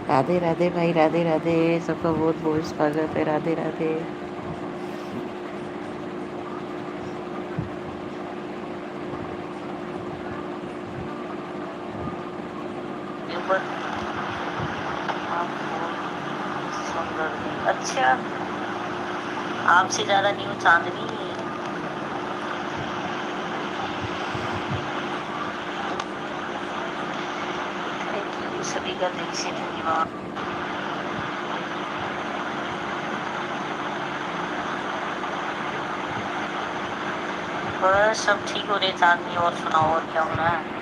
राधे राधे भाई, राधे राधे। सबका बहुत बहुत स्वागत है। राधे राधे। अच्छा, आपसे ज्यादा न्यू चांदनी है। थैंक यू सभी का दिल से धन्यवाद। बस सब ठीक हो रहे चांदनी, और सुनाओ और क्या हो रहा है।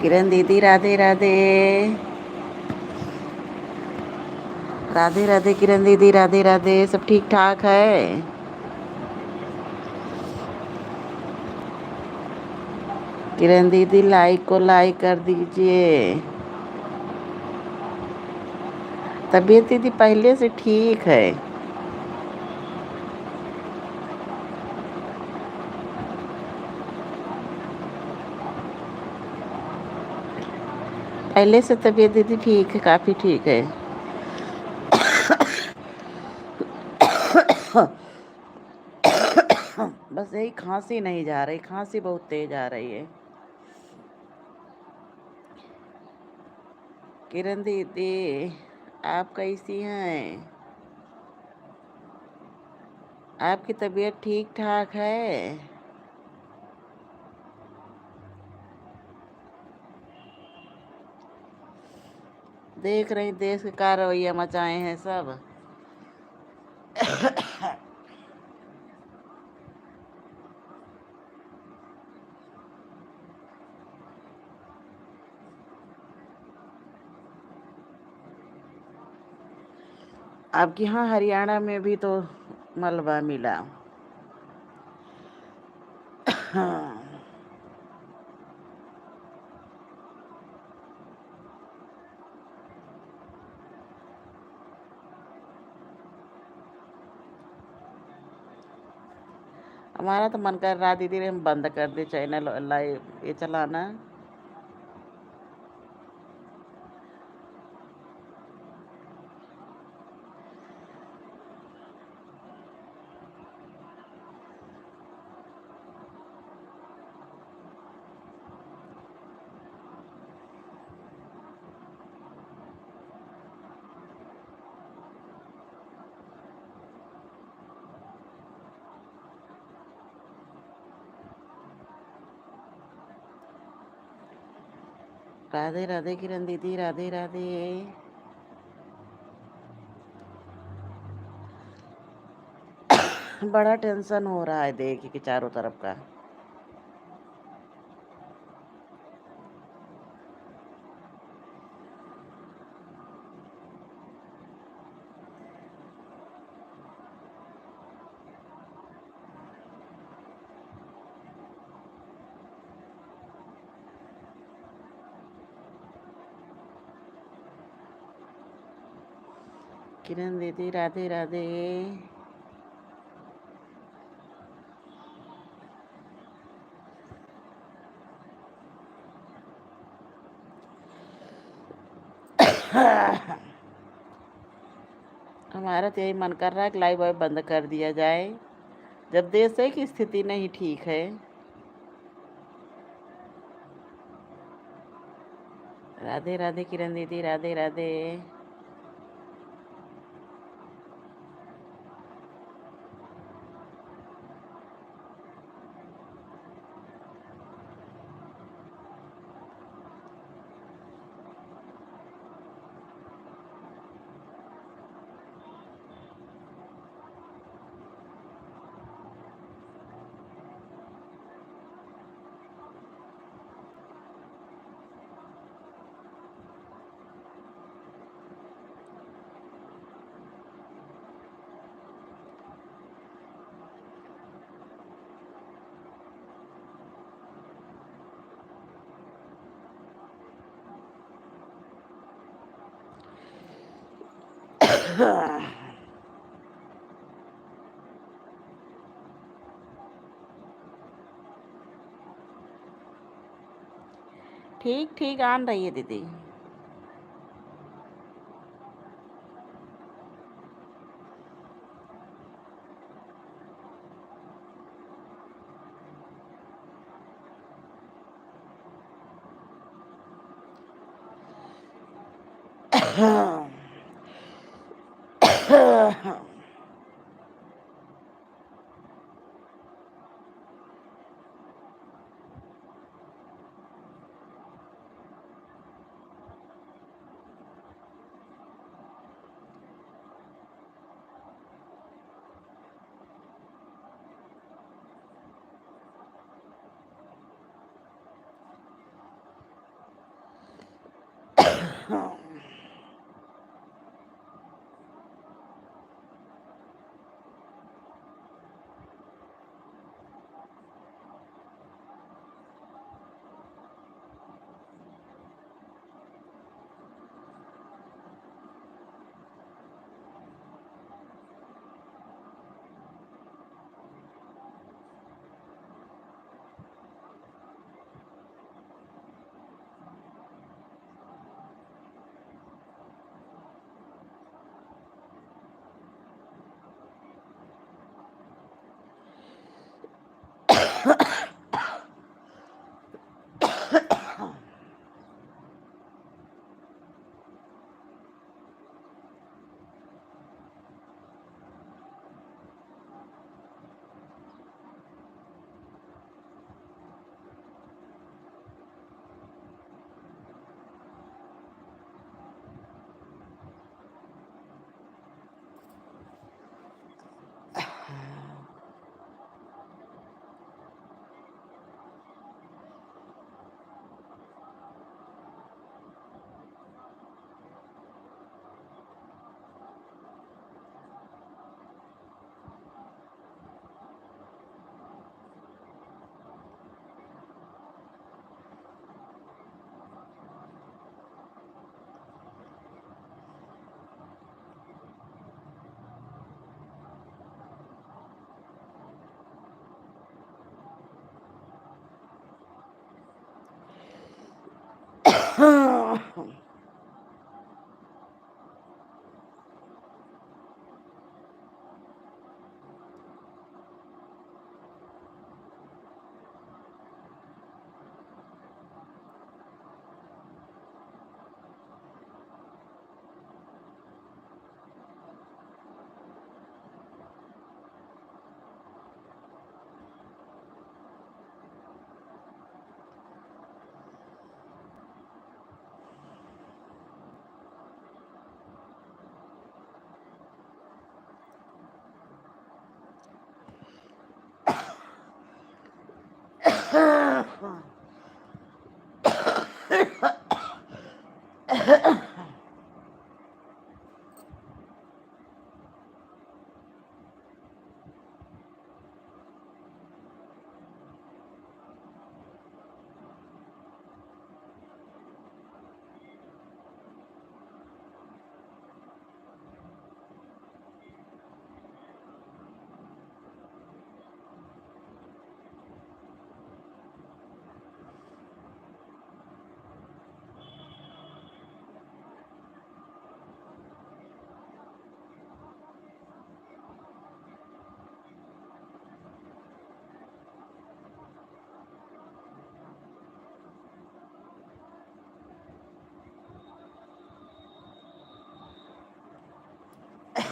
किरण दीदी राधे राधे। राधे राधे किरण दीदी राधे राधे। सब ठीक ठाक है? किरण दीदी लाइक को लाइक कर दीजिए। तबीयत दीदी पहले से ठीक है। पहले से तबीयत दीदी ठीक है, काफ़ी ठीक है। बस यही खांसी नहीं जा रही, खांसी बहुत तेज आ रही है। किरण दीदी आप कैसी हैं? आपकी तबीयत ठीक ठाक है? देख रही देश के का रवैया मचाए हैं सब। आपके यहाँ हरियाणा में भी तो मलबा मिला। हाँ। हमारा तो मन कर रहा दीदी हम बंद कर दे चैनल लाइव ये चलाना। राधे राधे किरण दीदी राधे राधे। बड़ा टेंशन हो रहा है देख के चारों तरफ का। किरण दीदी राधे राधे। हमारा तो यही मन कर रहा है कि लाइव वाइव बंद कर दिया जाए जब देश की स्थिति नहीं ठीक है। राधे राधे किरण दीदी राधे राधे। ठीक ठीक आन रही है दीदी।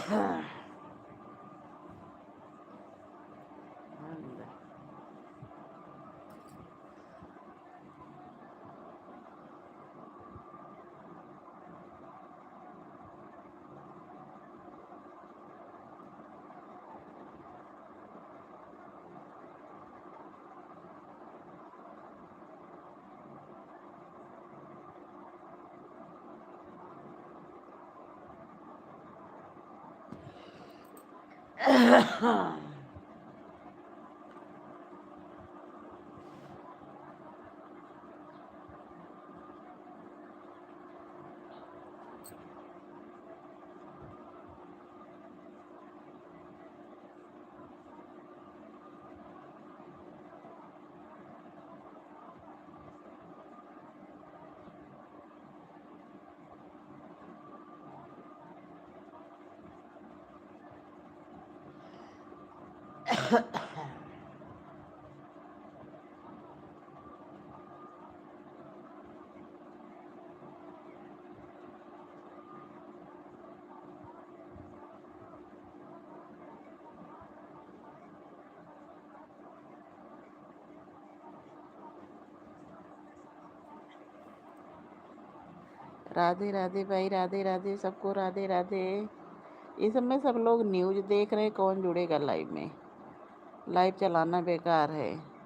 राधे राधे भाई, राधे राधे सबको, राधे राधे। इस समय सब लोग न्यूज़ देख रहे हैं, कौन जुड़ेगा लाइव में? लाइव चलाना बेकार है।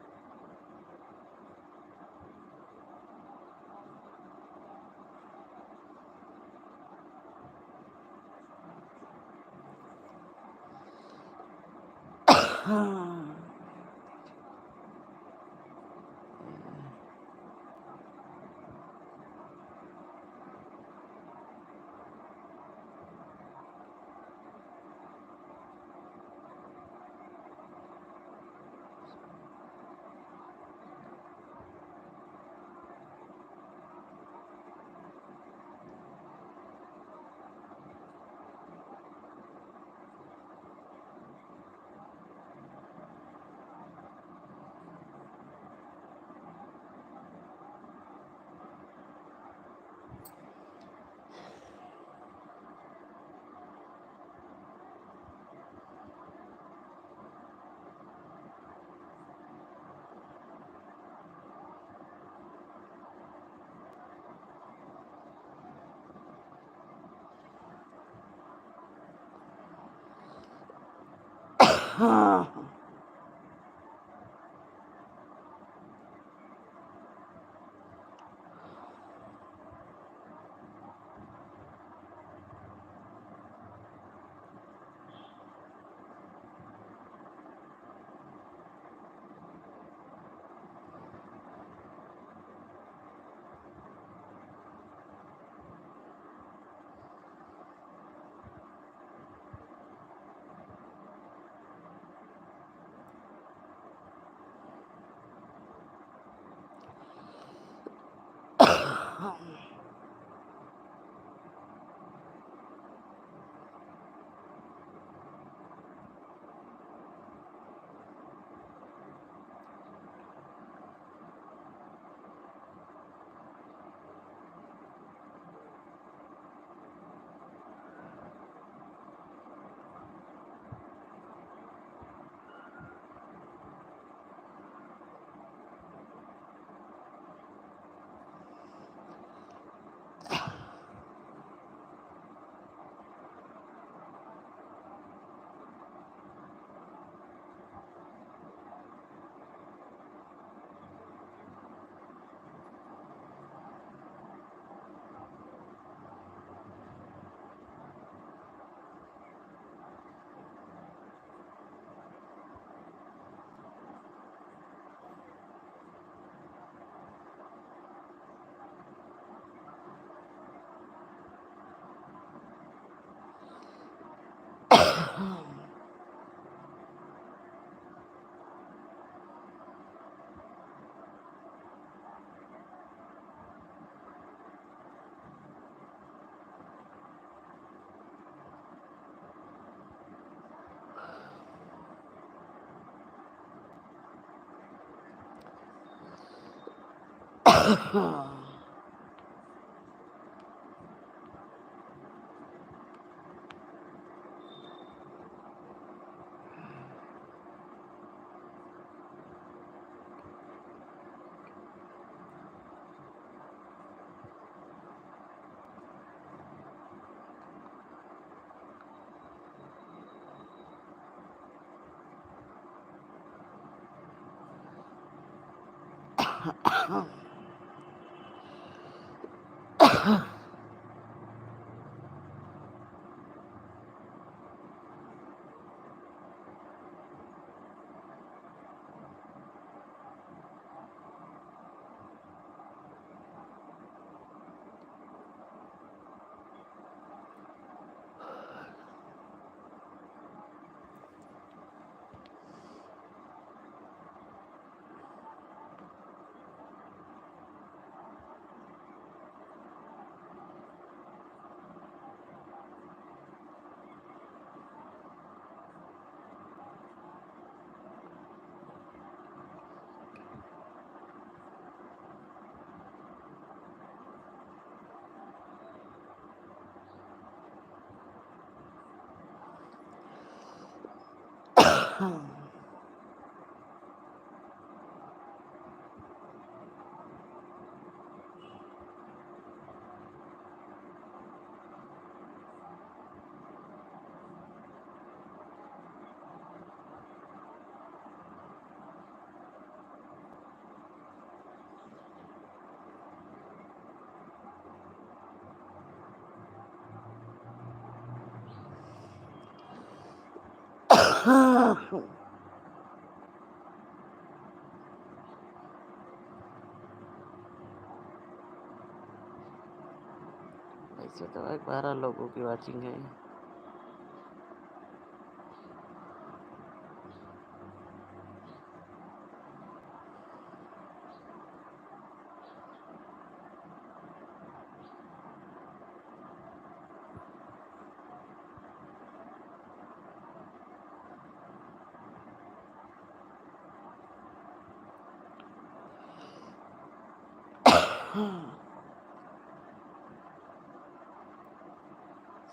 ऐसे तो 12 लोगों की वॉचिंग है।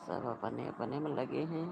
सब अपने अपने में लगे हैं।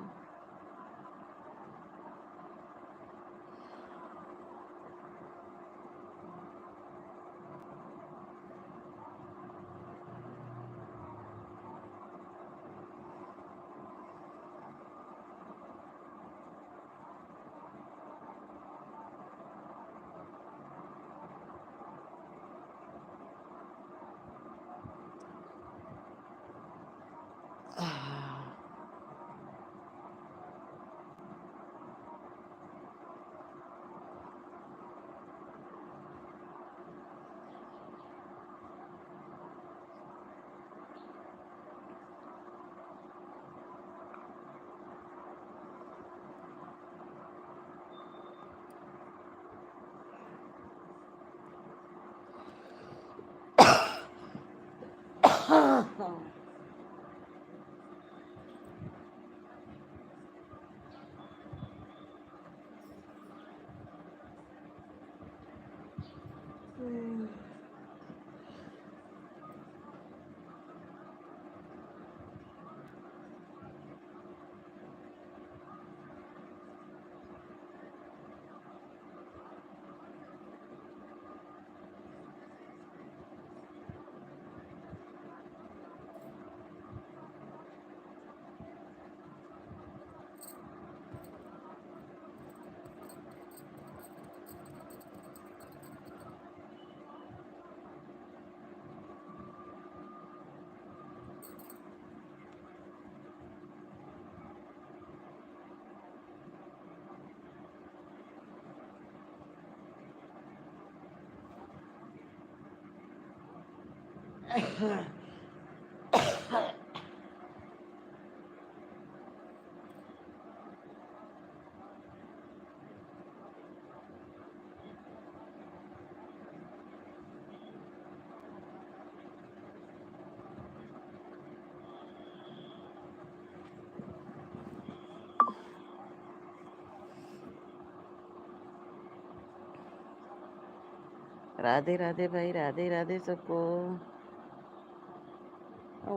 राधे राधे भाई, राधे राधे सबको।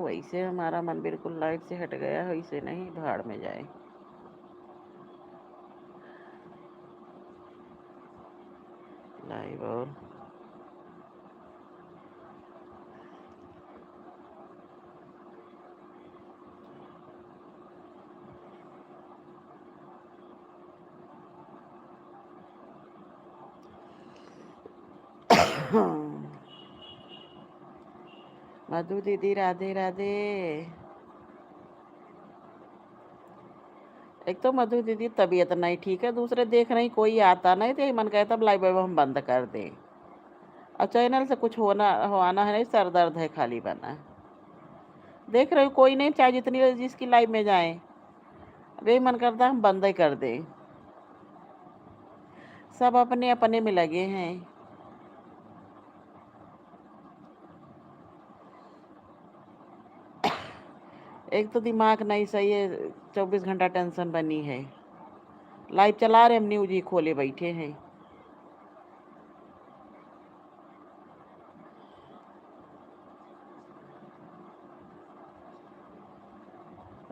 वैसे हमारा मन बिल्कुल लाइट से हट गया, वैसे नहीं भाड़ में जाए। लाइव और मधु दीदी राधे राधे। एक तो मधु दीदी तबीयत नहीं ठीक है, दूसरे देख रही कोई आता नहीं तो मन कहता लाइव हम बंद कर दें। और चैनल से कुछ होना है नहीं, सर दर्द है खाली बना। देख रहे हो कोई नहीं, चाहे जितनी जिसकी लाइव में जाए, अभी मन करता हम बंद ही कर दें। सब अपने अपने में लगे हैं। एक तो दिमाग नहीं सही है, 24 घंटा टेंशन बनी है। लाइव चला रहे हम, न्यूज ही खोले बैठे हैं।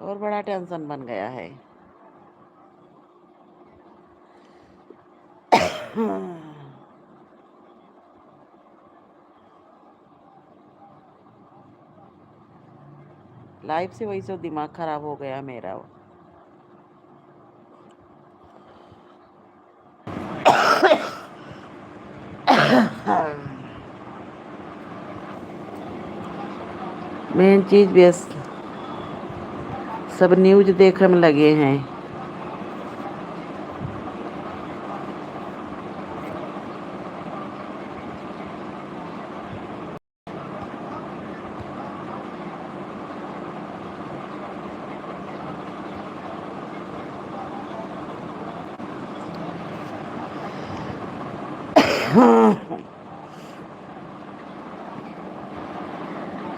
और बड़ा टेंशन बन गया है। लाइफ से वही सब दिमाग खराब हो गया मेरा। मेन चीज व्यस्त, सब न्यूज देखने में लगे हैं।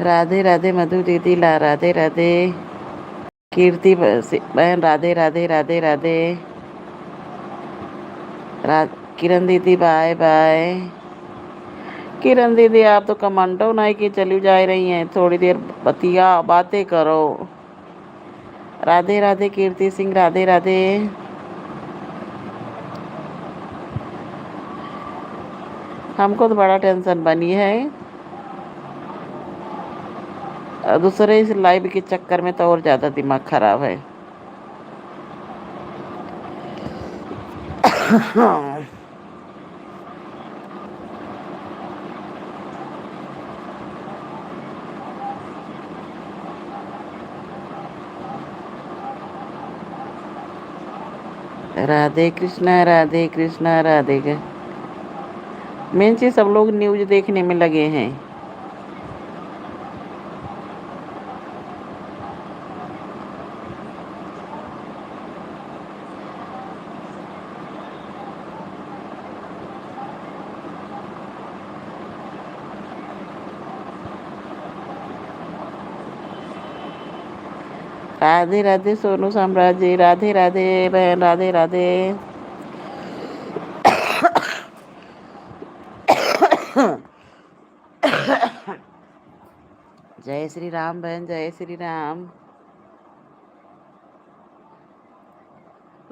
राधे राधे मधु दीदी, ला राधे राधे। कीर्ति बहन राधे राधे राधे राधे। किरण दीदी बाय बाय। किरण दीदी आप तो कमांडो नहीं कि चली जा रही हैं, थोड़ी देर बतिया बातें करो। राधे राधे कीर्ति सिंह, राधे राधे। हमको तो बड़ा टेंशन बनी है, दूसरे इस लाइव के चक्कर में तो और ज़्यादा दिमाग खराब है। राधे कृष्णा राधे कृष्णा राधे। मेन चीज सब लोग न्यूज देखने में लगे हैं। राधे राधे सोनू साम्राज्य, राधे राधे बहन, राधे राधे। जय श्री राम बहन, जय श्री राम।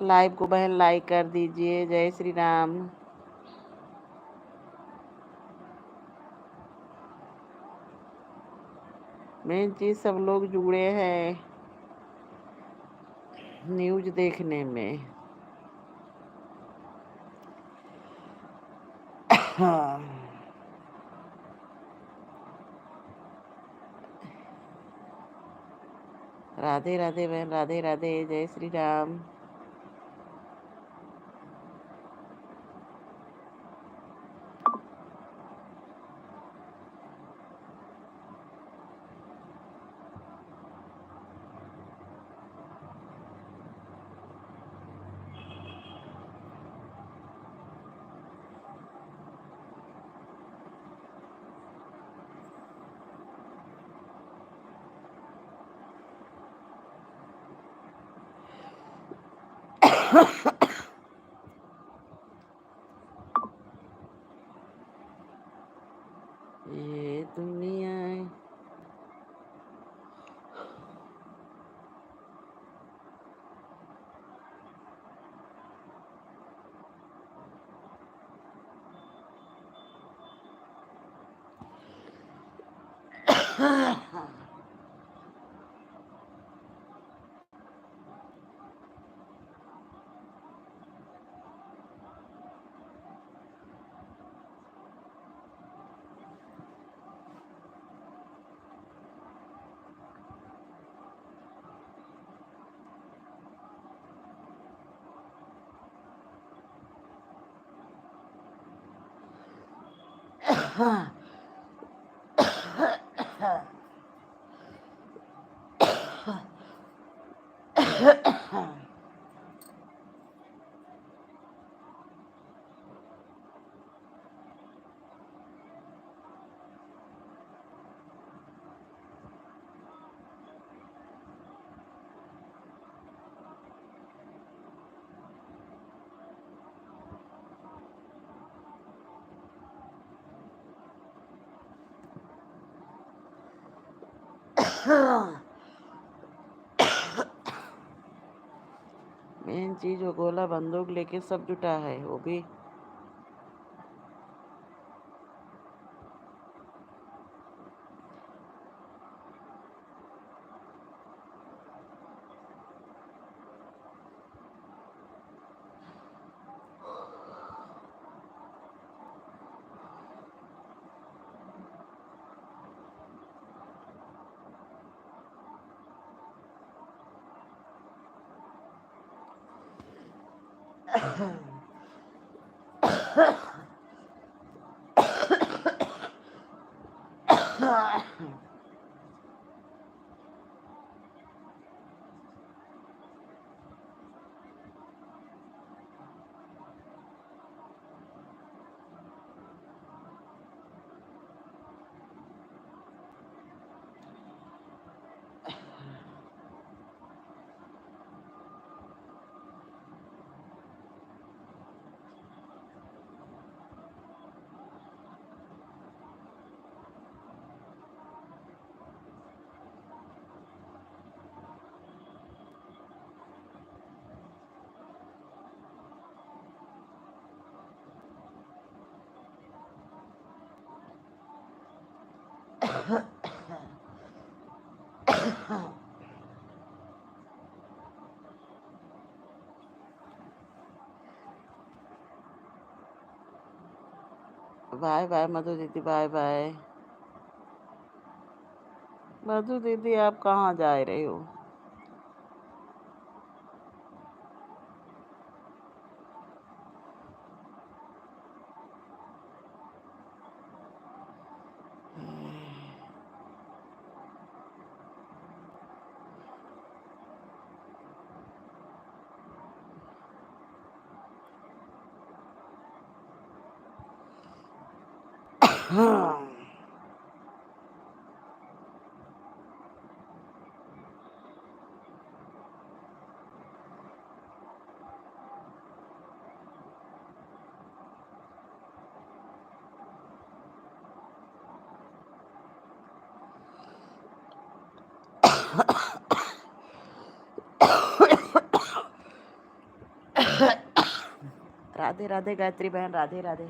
लाइव को बहन लाइक कर दीजिए। जय श्री राम। मेन चीज सब लोग जुड़े हैं न्यूज देखने में। राधे राधे बहन, राधे राधे। जय श्री राम। ये दुनिया मेन चीज वो गोला बंदूक लेके सब जुटा है, वो भी बाय बाय मधु दीदी, बाय बाय। मधु दीदी आप कहाँ जा रहे हो? राधे राधे गायत्री बहन, राधे राधे।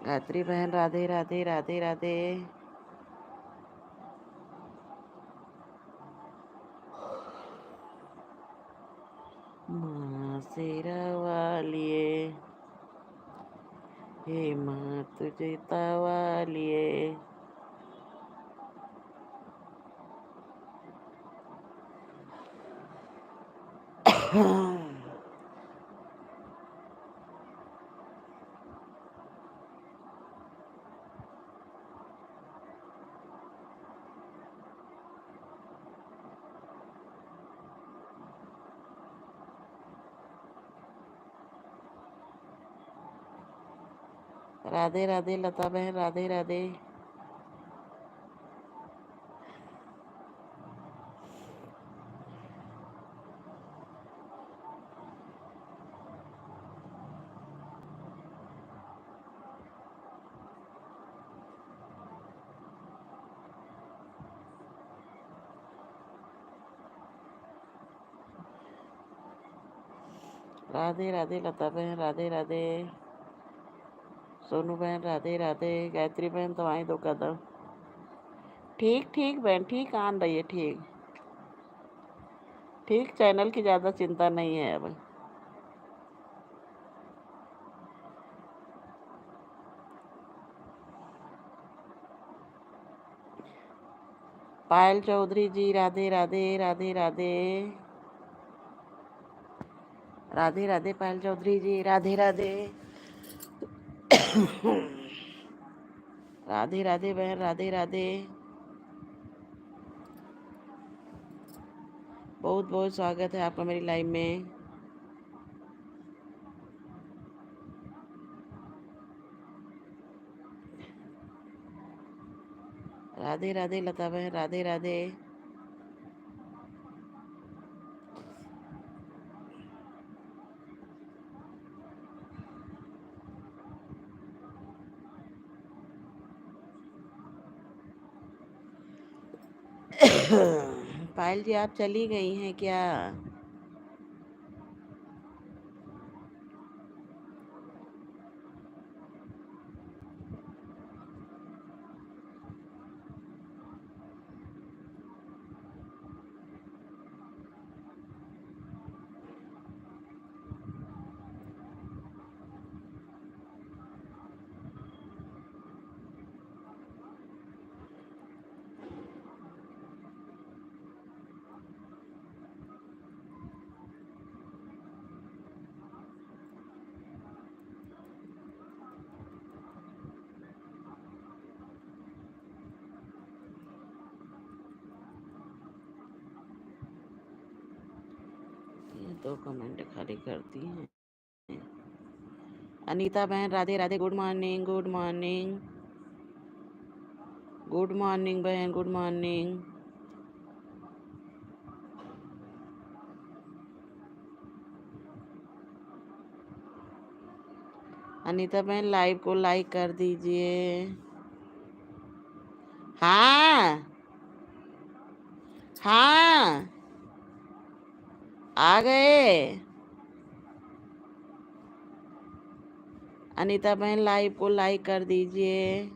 गायत्री बहन, राधे राधे, राधे राधे। माँ शेरा वालिए, हे माँ तुझे तवालिए। राधे राधे लता बहन, राधे राधे। राधे राधे लता बहन, राधे राधे। सोनू बहन, राधे राधे। गायत्री बहन तो आए 2 कदम। ठीक ठीक बहन, ठीक आन रही है, ठीक ठीक। चैनल की ज़्यादा चिंता नहीं है अब। पायल चौधरी जी, राधे राधे राधे राधे राधे राधे। पायल चौधरी जी, राधे राधे राधे राधे बहन, राधे राधे। बहुत बहुत स्वागत है आपका मेरी लाइव में। राधे राधे लता बहन, राधे राधे। पायल जी, आप चली गई हैं क्या? ये दो कमेंट खाली करती हैं। अनीता बहन, Radhe Radhe. Good morning, good morning, good morning बहन, गुड मॉर्निंग। अनीता बहन, लाइव को लाइक कर दीजिए। हाँ हाँ, आ गए। अनीता बहन, लाइव को लाइक कर दीजिए।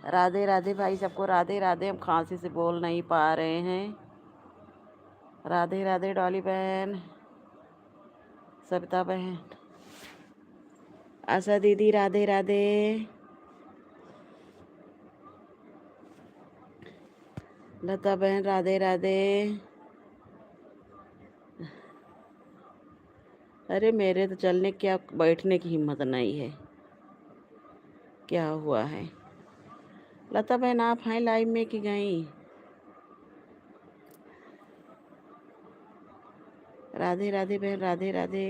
राधे राधे भाई सबको, राधे राधे। हम खांसी से बोल नहीं पा रहे हैं। राधे राधे डॉली बहन, सविता बहन, आशा दीदी, राधे राधे। लता बहन, राधे राधे। अरे मेरे तो चलने क्या बैठने की हिम्मत नहीं है। क्या हुआ है? लता बहन आप हैं लाइव में कि गई? राधे राधे बहन, Radhe Radhe.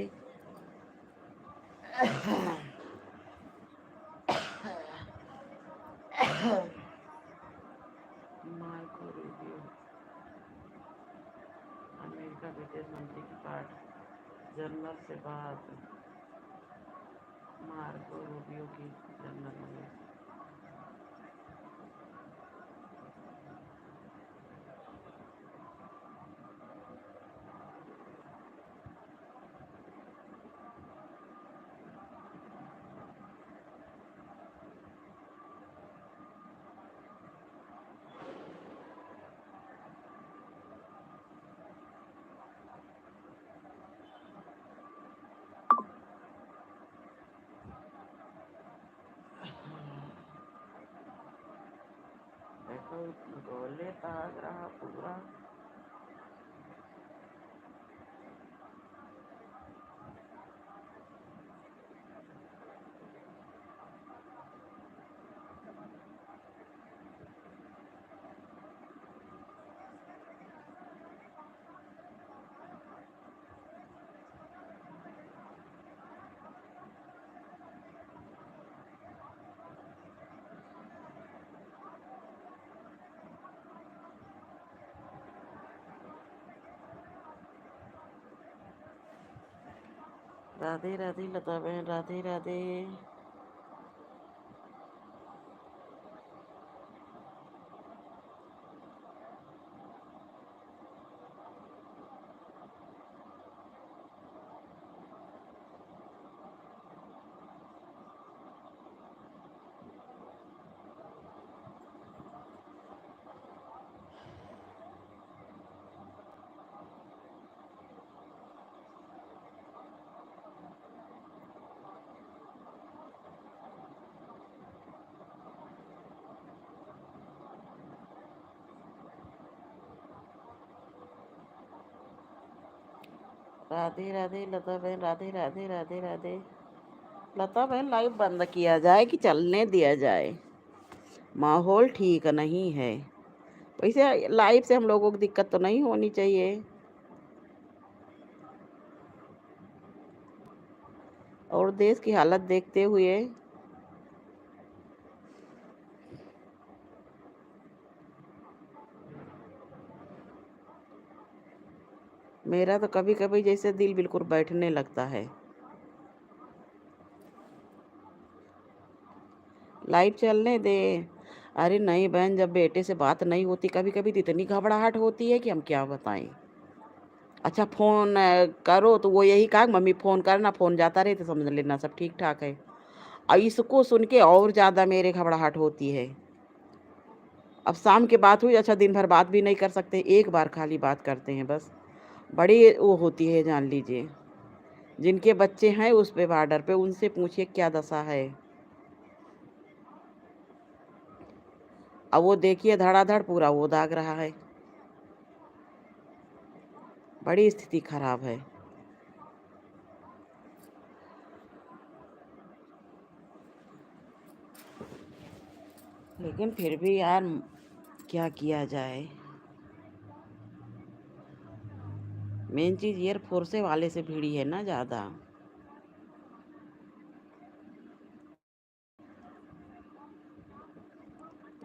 Marco Rubio, America विदेश मंत्री की पार्ट जनरल से बात। मार्को रूबियो की जनरल में। देखो गोले ताक रहा पूरा। राधे राधे लता बहन, राधे राधे। राधे राधे लता बहन, राधे राधे, राधे राधे। लता बहन लाइव बंद किया जाए कि चलने दिया जाए? माहौल ठीक नहीं है। वैसे लाइव से हम लोगों को दिक्कत तो नहीं होनी चाहिए। और देश की हालत देखते हुए मेरा तो कभी कभी जैसे दिल बिल्कुल बैठने लगता है। लाइव चलने दे। अरे नहीं बहन, जब बेटे से बात नहीं होती कभी कभी तो इतनी घबराहट होती है कि हम क्या बताएं। अच्छा फ़ोन करो तो वो यही कहा मम्मी फ़ोन करना, फ़ोन जाता रहे तो समझ लेना सब ठीक ठाक है। और इसको सुन के और ज़्यादा मेरे घबराहट होती है। अब शाम के बात हुई, अच्छा दिन भर बात भी नहीं कर सकते, एक बार खाली बात करते हैं बस। बड़ी वो होती है जान लीजिए। जिनके बच्चे हैं उस पे बॉर्डर पे, उनसे पूछिए क्या दशा है। अब वो देखिए धड़ाधड़ पूरा वो दाग रहा है। बड़ी स्थिति खराब है। लेकिन फिर भी यार क्या किया जाए। मेन चीज़ एयरफोर्स वाले से भिड़ी है ना ज़्यादा।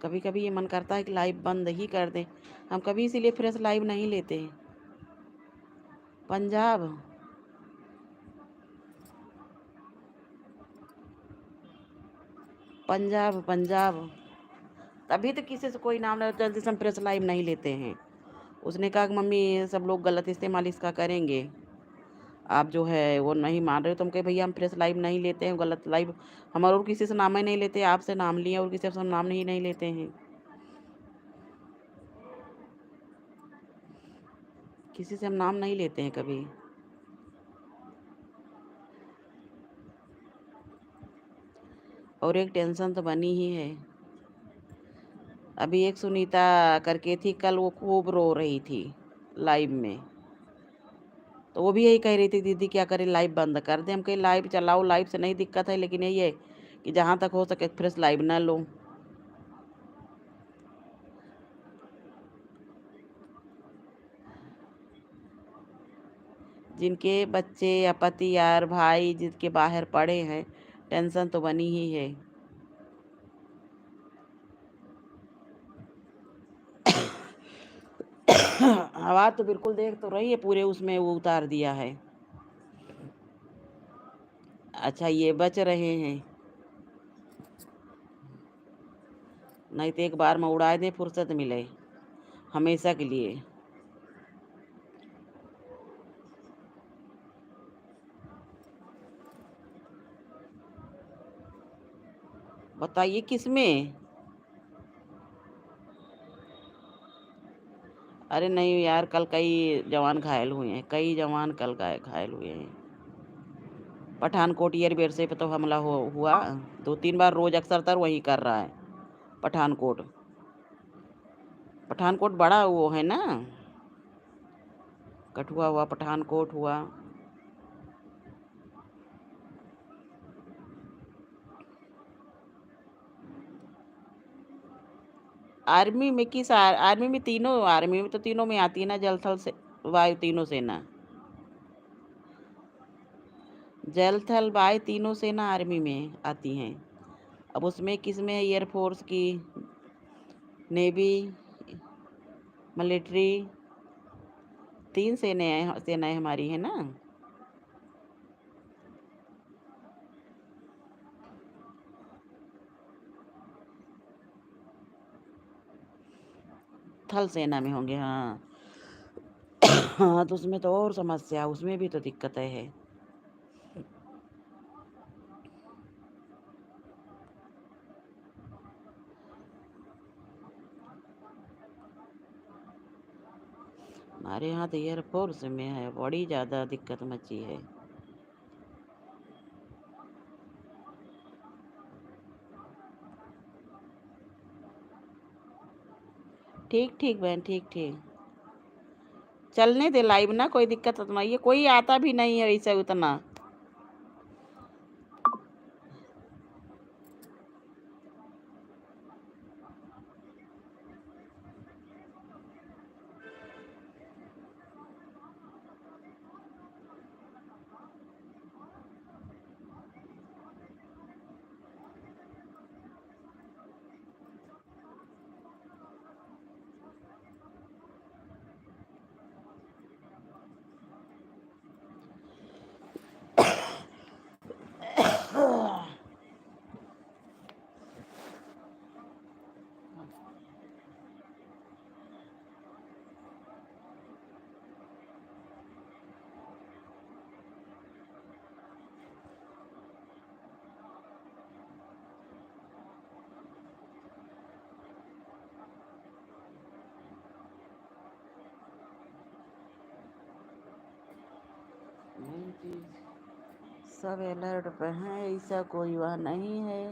कभी कभी ये मन करता है कि लाइव बंद ही कर दें। हम कभी इसीलिए फ्रेश लाइव नहीं लेते हैं। पंजाब, पंजाब, पंजाब। तभी तो किसी से कोई नाम नहीं, जल्दी से हम प्रेस लाइव नहीं लेते हैं। उसने कहा कि मम्मी सब लोग गलत इस्तेमाल इसका करेंगे। आप जो है वो नहीं मान रहे हो, तो हम कहे भैया हम फ्रेश लाइव नहीं लेते हैं, गलत लाइव हम और किसी से नाम ही नहीं लेते, आपसे नाम लिए और किसी से हम नाम नहीं लेते हैं, किसी से हम नाम नहीं लेते हैं कभी। और एक टेंशन तो बनी ही है। अभी एक सुनीता करके थी, कल वो खूब रो रही थी लाइव में, तो वो भी यही कह रही थी दीदी क्या करें, लाइव बंद कर दें। हम कहीं लाइव चलाओ, लाइव से नहीं दिक्कत है, लेकिन यही है कि जहाँ तक हो सके फ्रेश लाइव ना लो। जिनके बच्चे या पति यार भाई जिनके बाहर पड़े हैं, टेंशन तो बनी ही है। आवाज़ तो बिल्कुल देख तो रही है, पूरे उसमें वो उतार दिया है। अच्छा ये बच रहे हैं, नहीं तो एक बार में उड़ा दें, फुर्सत मिले हमेशा के लिए। बताइए किस में? अरे नहीं यार, कल कई जवान घायल हुए हैं, कई जवान कल घायल हुए हैं। पठानकोट एयरबेस से पे तो हमला हुआ 2-3 बार, रोज अक्सर तर वही कर रहा है। पठानकोट, पठानकोट बड़ा वो है ना, कठुआ हुआ, पठानकोट हुआ। आर्मी में किस आर्मी में? तीनों आर्मी में तो तीनों में आती है ना, जल थल से वायु, तीनों सेना। जल थल वायु तीनों सेना आर्मी में आती हैं। अब उसमें किस में है? एयरफोर्स की, नेवी, मिलिट्री, 3 सेनाएं हमारी है ना। थल सेना में होंगे, हाँ। हाँ तो उसमें तो और समस्या, उसमें भी तो दिक्कत है। हमारे यहाँ तो एयरफोर्स में है, बड़ी ज़्यादा दिक्कत मची है। ठीक ठीक बहन, ठीक ठीक। चलने दे लाइव ना, कोई दिक्कत तो नहीं है, कोई आता भी नहीं है वैसे उतना। मेन चीज़ सब अलर्ट पे हैं, ऐसा कोई वह नहीं है।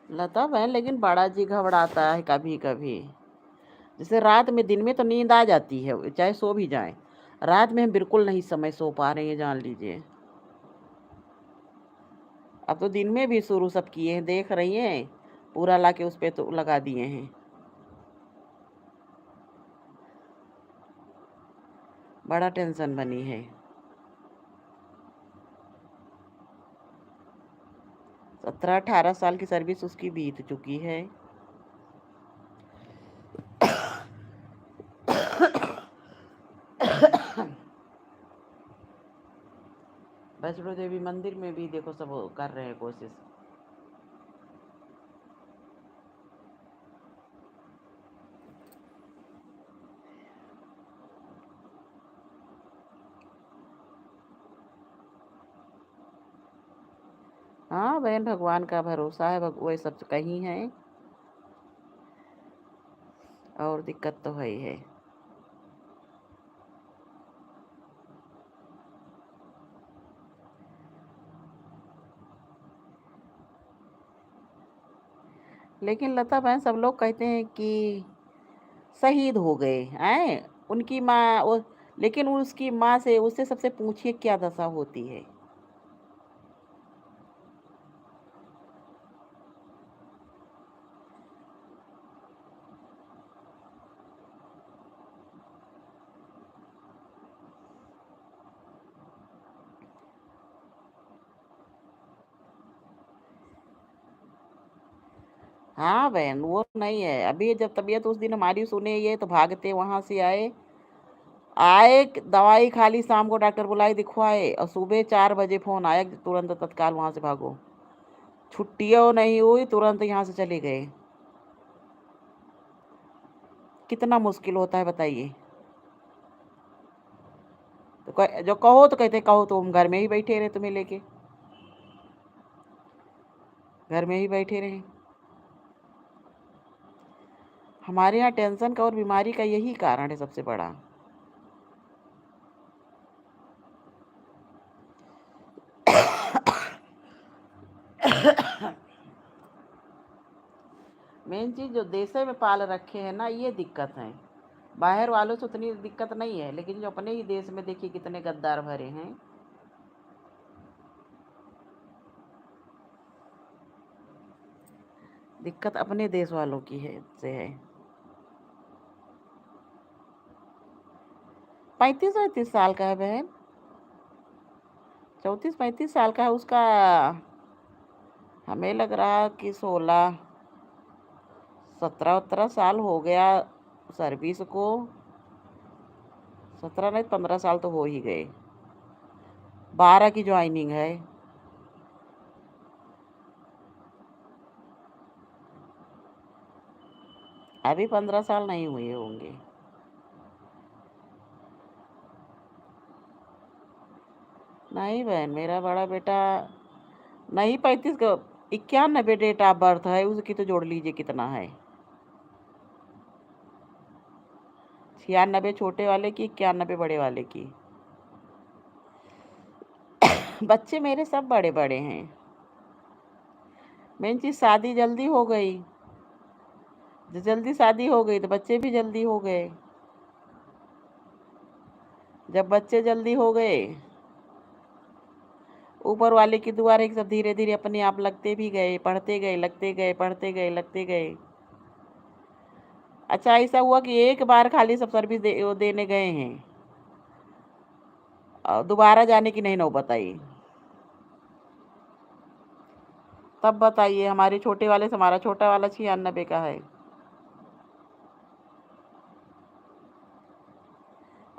लता बहन, लेकिन बड़ा जी घबराता है कभी कभी। जैसे रात में, दिन में तो नींद आ जाती है चाहे सो भी जाए, रात में हम बिल्कुल नहीं समय सो पा रहे हैं, जान लीजिए। अब तो दिन में भी शुरू सब किए हैं, देख रही हैं, पूरा ला के उस पे तो लगा दिए हैं। बड़ा टेंशन बनी है। 17-18 साल की सर्विस उसकी बीत चुकी है। वैष्णो देवी मंदिर में भी देखो सब कर रहे हैं कोशिश। हाँ बहन, भगवान का भरोसा है, वही सब कहीं है। और दिक्कत तो है ही है। लेकिन लता बहन, सब लोग कहते हैं कि शहीद हो गए हैं उनकी माँ वो, लेकिन उसकी माँ से, उससे सबसे पूछिए क्या दशा होती है। हाँ बहन, वो नहीं है अभी। जब तबीयत उस दिन हमारी सुने ये तो भागते वहां से आए। आए, दवाई खा ली, शाम को डॉक्टर बुलाई, दिखवाए, और सुबह 4 बजे फोन आया कि तुरंत तत्काल वहां से भागो। छुट्टियों नहीं हुई, तुरंत यहाँ से चले गए। कितना मुश्किल होता है बताइए। तो जो कहो तो कहते कहो तो हम घर में ही बैठे रहे, तुम्हें लेके घर में ही बैठे रहे। हमारे यहाँ टेंशन का और बीमारी का यही कारण है सबसे बड़ा। मेन चीज़ जो देशे में पाल रखे हैं ना, ये दिक्कत है। बाहर वालों से उतनी दिक्कत नहीं है, लेकिन जो अपने ही देश में देखिए कितने गद्दार भरे हैं। दिक्कत अपने देश वालों की है से है। 35-35 साल का है बहन। 34-35 साल का है उसका। हमें लग रहा कि 16-17 साल हो गया सर्विस को। 17 नहीं, 15 साल तो हो ही गए। 12 की ज्वाइनिंग है। अभी 15 साल नहीं हुए होंगे। नहीं बहन, मेरा बड़ा बेटा नहीं, 35 का 91 डेट ऑफ बर्थ है उसकी, तो जोड़ लीजिए कितना है। 96 छोटे वाले की, 91 बड़े वाले की। बच्चे मेरे सब बड़े बड़े हैं। मेन चीज शादी जल्दी हो गई। जो जल्दी शादी हो गई तो बच्चे भी जल्दी हो गए। जब बच्चे जल्दी हो गए, ऊपर वाले की दुआ रही, सब धीरे धीरे अपने आप लगते भी गए, पढ़ते गए, लगते गए, पढ़ते गए, लगते गए। अच्छा, ऐसा हुआ कि एक बार खाली सब सर्विस वो देने गए हैं, और दोबारा जाने की नहीं नौबत आई। तब बताइए, हमारे छोटे वाले से, हमारा छोटा वाला 96 का है।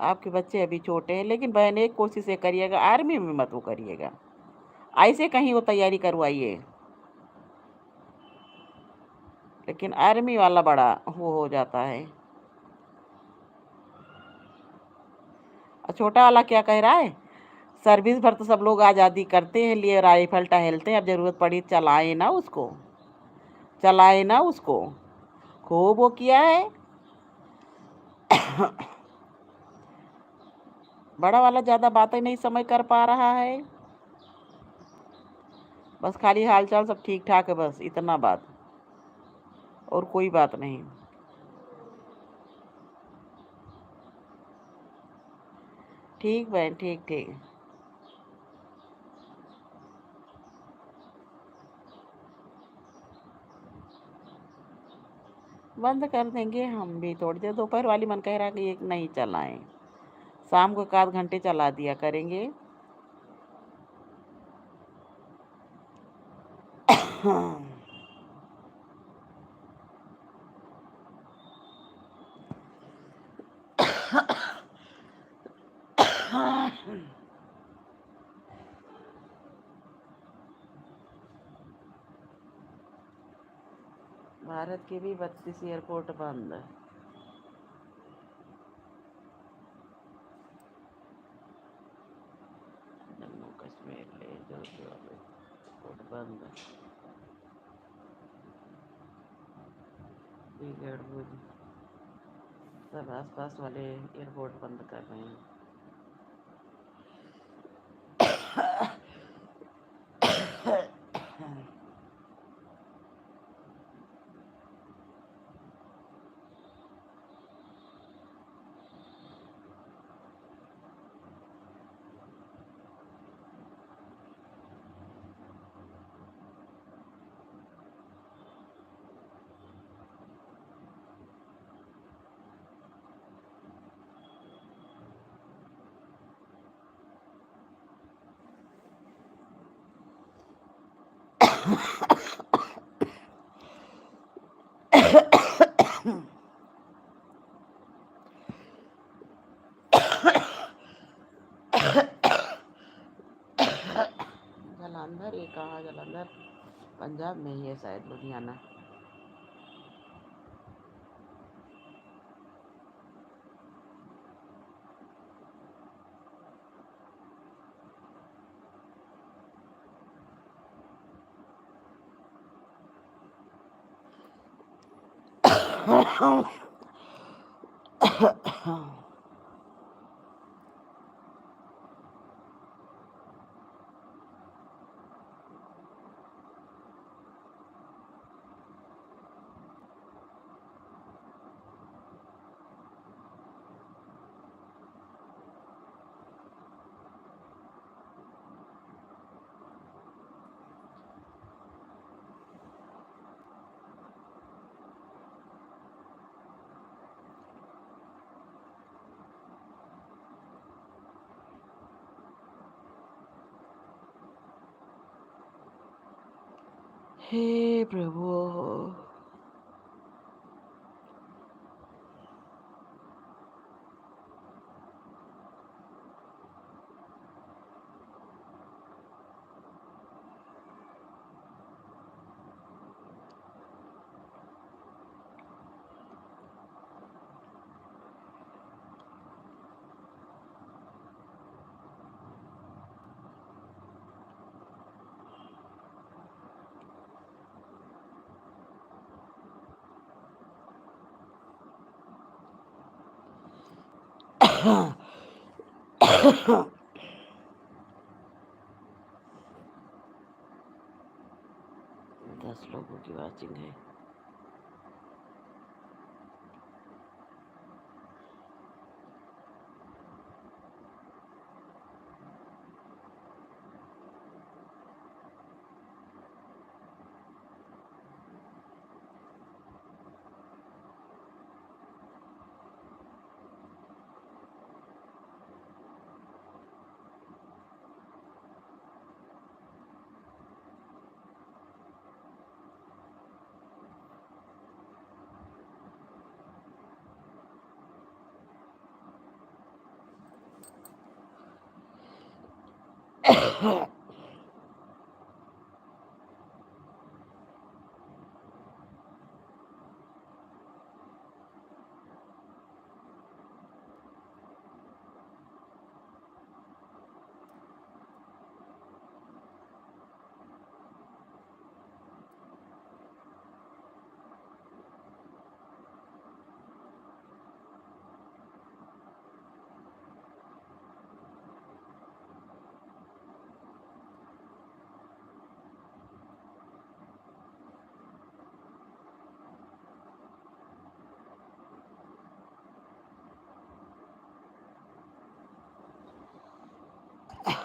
आपके बच्चे अभी छोटे हैं, लेकिन बहन एक कोशिश ये करिएगा, आर्मी में मत वो करिएगा, ऐसे कहीं वो तैयारी करवाइए। लेकिन आर्मी वाला बड़ा वो हो जाता है। और छोटा वाला क्या कह रहा है, सर्विस भर तो सब लोग आज़ादी करते हैं, लिए राइफल टहलते हैं, अब ज़रूरत पड़ी चलाए ना उसको, चलाए ना उसको। खूब वो किया है। बड़ा वाला ज़्यादा बातें नहीं समझ कर पा रहा है, बस खाली हालचाल सब ठीक ठाक है, बस इतना बात। और कोई बात नहीं। ठीक बहन, ठीक ठीक। बंद कर देंगे हम भी थोड़ी देर, दोपहर वाली मन कह रहा कि एक नहीं चलाएं, शाम को 1 आध घंटे चला दिया करेंगे। हाँ। भारत के भी 32 एयरपोर्ट बंद। जम्मू कश्मीर ले जो एयरपोर्ट बंद। बीगड़ भुज सब आसपास वाले एयरपोर्ट बंद कर रहे हैं। जलंधर, ये कहाँ जलंधर? पंजाब में ही है शायद, लुधियाना। हे प्रभु। दस लोगों की वाचिंग है।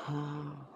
हाँ।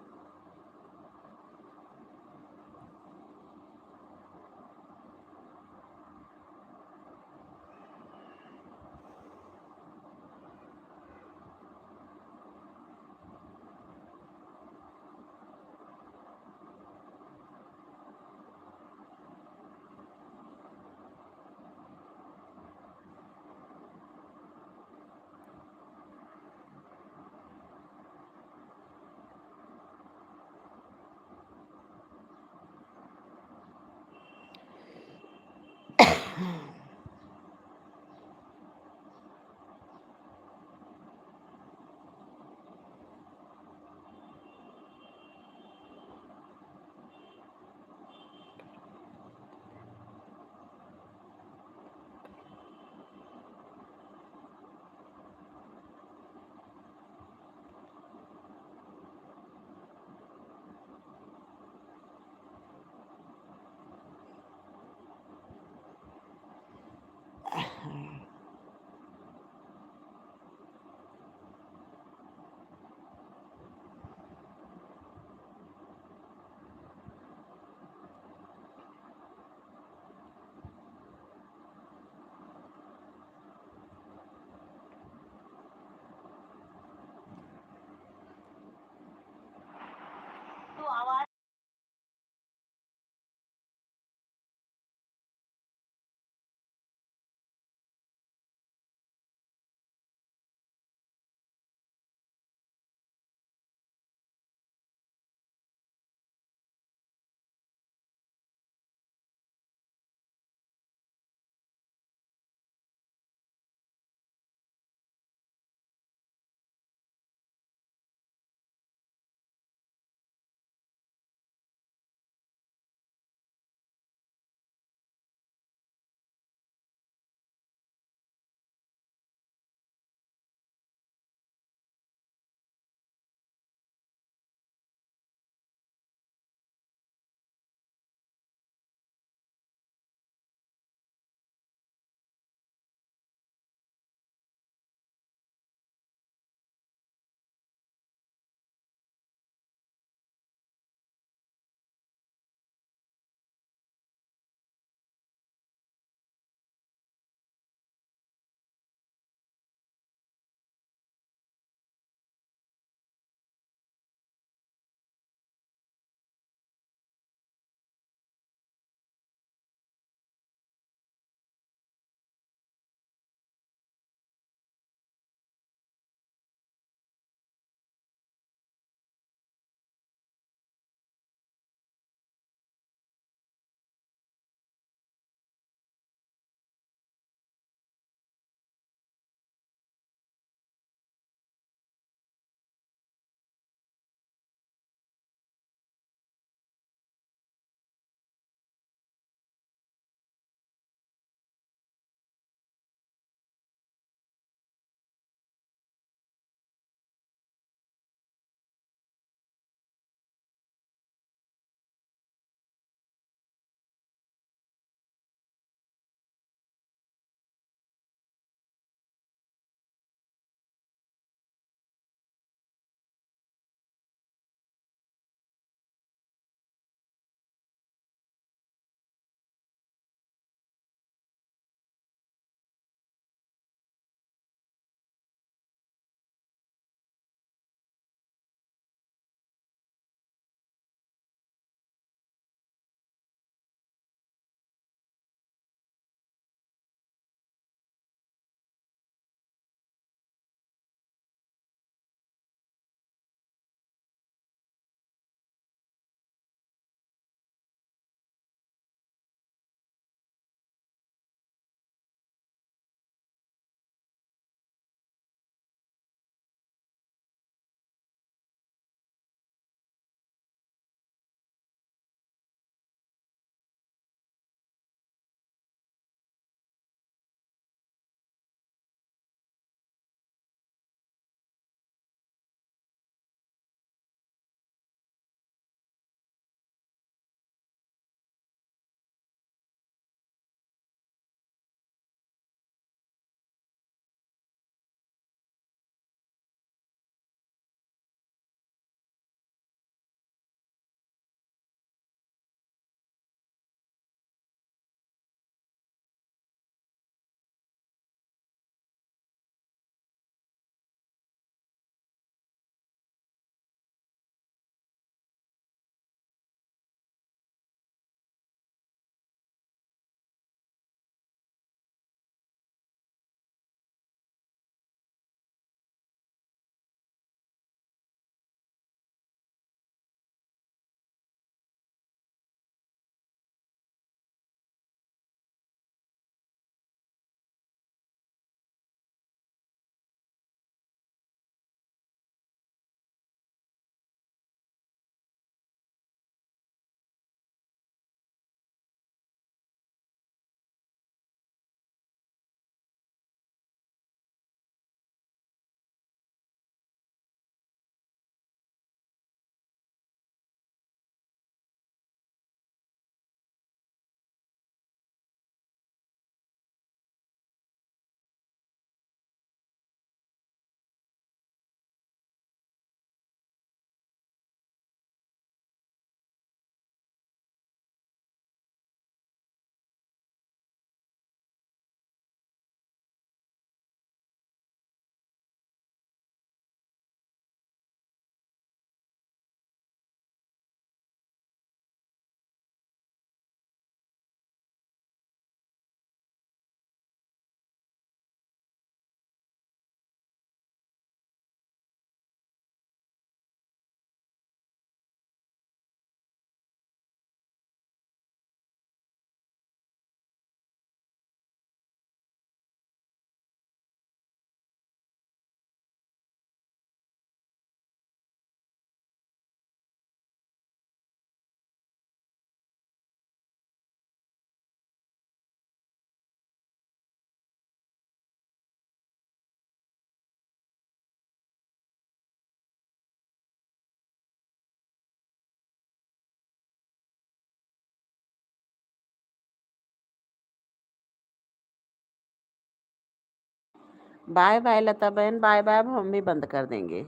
बाय बाय लता बहन, बाय बाय। अब हम भी बंद कर देंगे।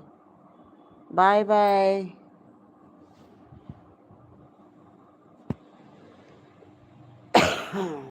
Bye bye.